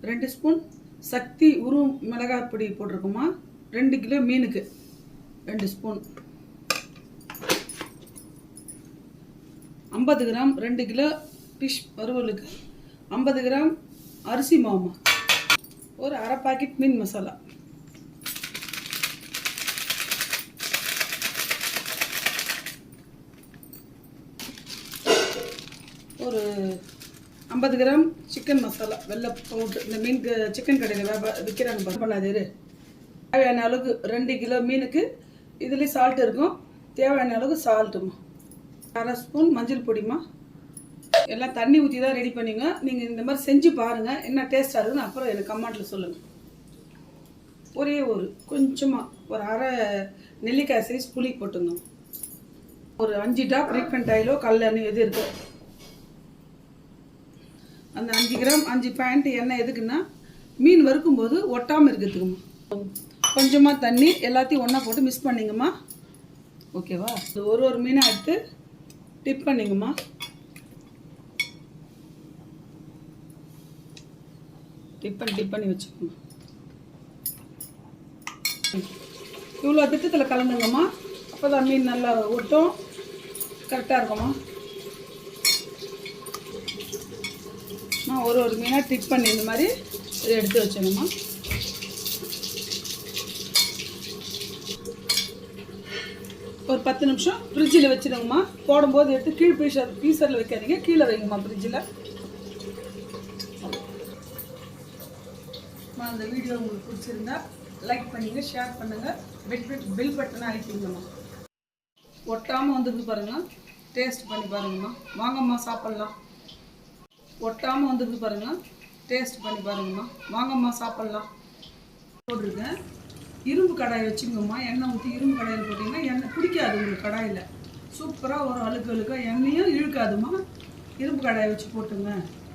2 spoon சக்தி உரு மிளகாய் பொடி போட்டிருக்கோமா. 2 கிலோ மீனுக்கு 2 ஸ்பூன். 50 கிராம் 2 கிலோ ஃபிஷ் வறுவலுக்கு 50 கிராம் அரிசி மாவுமா. ஒரு அரை பாக்கெட் மீன் மசாலா. ஒரு 50 கிராம் சிக்கன் மசாலா வெள்ளை பவுட்ரு. இந்த மீன் சிக்கன் கடையில் விற்கிறாங்க பண்ணாதேரு. தேவையான அளவுக்கு 2 கிலோ மீனுக்கு இதுலேயும் சால்ட் இருக்கும். தேவையான அளவுக்கு சால்ட்டுமா. அரை ஸ்பூன் மஞ்சள் பொடிமா. எல்லாம் தண்ணி ஊற்றி தான் ரெடி பண்ணிங்க. நீங்கள் இந்த மாதிரி செஞ்சு பாருங்கள், என்ன டேஸ்ட்டாக இருக்குன்னு அப்புறம் எனக்கு கமெண்ட்டில் சொல்லுங்கள். ஒரே கொஞ்சமாக ஒரு அரை நெல்லிக்காய் சைஸ் புளி போட்டுங்க. ஒரு 5 டாப் ரீஃபைண்ட் ஆயிலோ கல்லெண்ணெய் எது இருக்குது. அந்த 5 கிராம் 5 பாயிண்ட் எண்ணெய் எதுக்குன்னா மீன் வறுக்கும்போது ஒட்டாமல் இருக்குதுங்கம்மா. கொஞ்சமாக தண்ணி எல்லாத்தையும் ஒன்றா போட்டு மிக்ஸ் பண்ணிங்கம்மா. ஓகேவா. ஒரு மீனை எடுத்து டிப் பண்ணிங்கம்மா. டிப் பண்ணி வச்சுக்கோங்க. இவ்வளோ திட்டத்தில் கலந்துங்கம்மா. அப்போ தான் மீன் நல்லா ஒட்டும், கரெக்டாக இருக்கும்மா. நான் ஒரு மீனாக டிப் பண்ணி இந்த மாதிரி எடுத்து வச்சேங்கம்மா. ஒரு 10 நிமிஷம் ஃப்ரிட்ஜில் வச்சுடுங்கம்மா. போடும்போது எடுத்து கீழ் ஃப்ரீசரில் வைக்காதீங்க, கீழே வைங்கம்மா ஃப்ரிட்ஜில். அந்த வீடியோ உங்களுக்கு பிடிச்சிருந்தா லைக் பண்ணுங்கள், ஷேர் பண்ணுங்கள், பெல் பட்டனை அழுத்திங்கம்மா. ஒட்டாமல் வந்துருக்கு பாருங்கள். டேஸ்ட் பண்ணி பாருங்கம்மா. வாங்கம்மா சாப்பிட்லாம். ஒட்டாமல் வந்துருக்கு பாருங்கள். டேஸ்ட் பண்ணி பாருங்கம்மா. வாங்கம்மா சாப்பிட்லாம். போட்டிருக்கேன். இரும்பு கடாயை வச்சுங்கம்மா. எண்ணெய் ஊற்றி இரும்பு கடாயில் போட்டிங்கன்னா எண்ணெய் பிடிக்காது உங்களுக்கு. கடாயில் சூப்பராக ஒரு அழுக்காக எண்ணெயும் இழுக்காதுமா. இரும்பு கடாயை வச்சு போட்டுங்க.